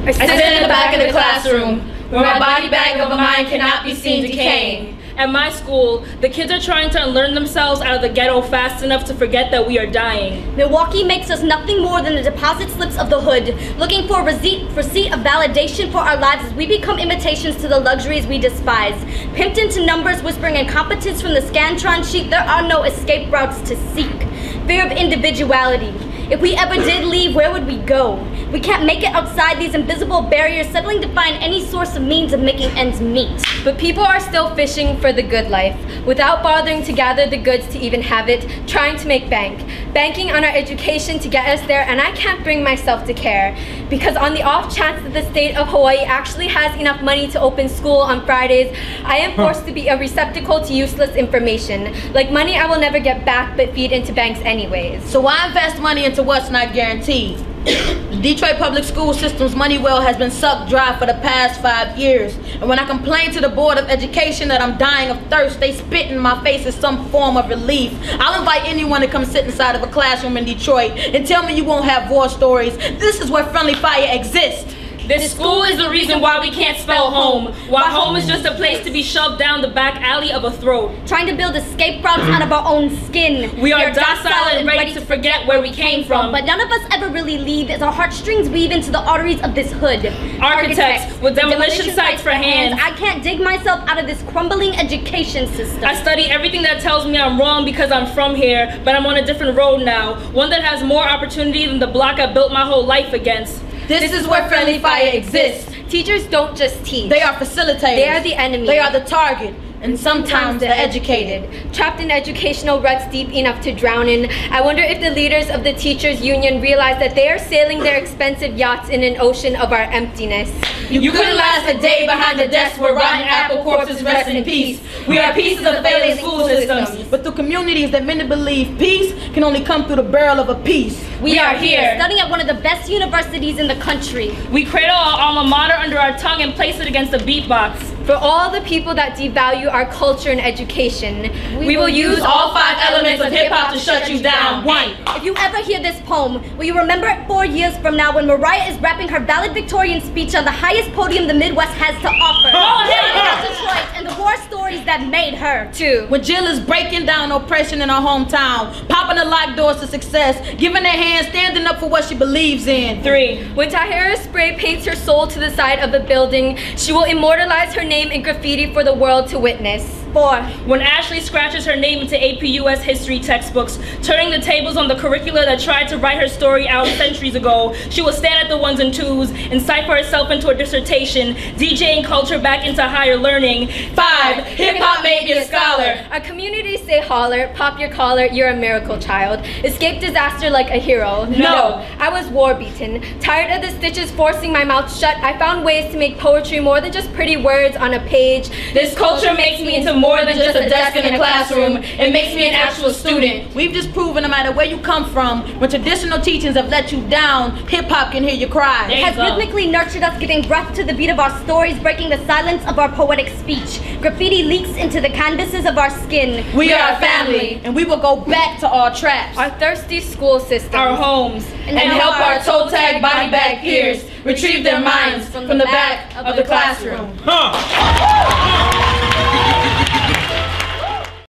I sit in the back of the classroom, where my body bag of a mind cannot be seen decaying. At my school, the kids are trying to unlearn themselves out of the ghetto fast enough to forget that we are dying. Milwaukee makes us nothing more than the deposit slips of the hood, looking for a receipt of validation for our lives as we become imitations to the luxuries we despise. Pimped into numbers, whispering incompetence from the Scantron sheet, there are no escape routes to seek. Fear of individuality. If we ever did leave, where would we go? We can't make it outside these invisible barriers, settling to find any source of means of making ends meet. But people are still fishing for the good life, without bothering to gather the goods to even have it, trying to make bank. Banking on our education to get us there, and I can't bring myself to care. Because on the off chance that the state of Hawaii actually has enough money to open school on Fridays, I am forced to be a receptacle to useless information. Like money I will never get back, but feed into banks anyways. So why invest money into what's not guaranteed? The Detroit public school system's money well has been sucked dry for the past 5 years. And when I complain to the Board of Education that I'm dying of thirst, they spit in my face as some form of relief. I'll invite anyone to come sit inside of a classroom in Detroit and tell me you won't have war stories. This is where friendly fire exists. This school is the reason why we can't spell home. Why home is just a place to be shoved down the back alley of a throat. Trying to build escape routes out of our own skin. We are docile and ready to forget where we came from. But none of us ever really leave as our heartstrings weave into the arteries of this hood. Architects with demolition sites for hands. I can't dig myself out of this crumbling education system. I study everything that tells me I'm wrong because I'm from here, but I'm on a different road now. One that has more opportunity than the block I built my whole life against. This is where friendly fire exists. Teachers don't just teach. They are facilitators. They are the enemy. They are the target. And sometimes the educated. Trapped in educational ruts deep enough to drown in, I wonder if the leaders of the teachers union realize that they are sailing their expensive yachts in an ocean of our emptiness. You couldn't last a day behind the desk where rotten apple corpses rest in peace. We are pieces of failing school systems, but through communities that many believe peace can only come through the barrel of a piece. We are here, studying at one of the best universities in the country. We cradle our alma mater under our tongue and place it against a beatbox. For all the people that devalue our culture and education, we will use all 5 elements of hip-hop to shut you down. 1. If you ever hear this poem, will you remember it 4 years from now when Mariah is rapping her valedictorian speech on the highest podium the Midwest has to offer? About Detroit and the war stories that made her. 2. When Jill is breaking down oppression in her hometown, popping the locked doors to success, giving her hand, standing up for what she believes in. 3. When Tahira spray paints her soul to the side of a building, she will immortalize her name in graffiti for the world to witness. 4. When Ashley scratches her name into AP US history textbooks, turning the tables on the curricula that tried to write her story out centuries ago, she will stand at the 1s and 2s and cipher herself into a dissertation, DJing culture back into higher learning. 5. Hip-hop made me a scholar. Our communities say holler, pop your collar, you're a miracle child. Escape disaster like a hero. No, I was war beaten. Tired of the stitches forcing my mouth shut, I found ways to make poetry more than just pretty words on a page. This culture makes me into more than just a desk in a classroom. It makes me an actual student. We've just proven no matter where you come from, when traditional teachings have let you down, hip-hop can hear your cries. It has rhythmically nurtured us, giving breath to the beat of our stories, breaking the silence of our poetic speech. Graffiti leaks into the canvases of our skin. We are a family, and we will go back to our traps. Our thirsty school system. Our homes. And help our toe-tag body bag peers retrieve their minds from the back of the classroom.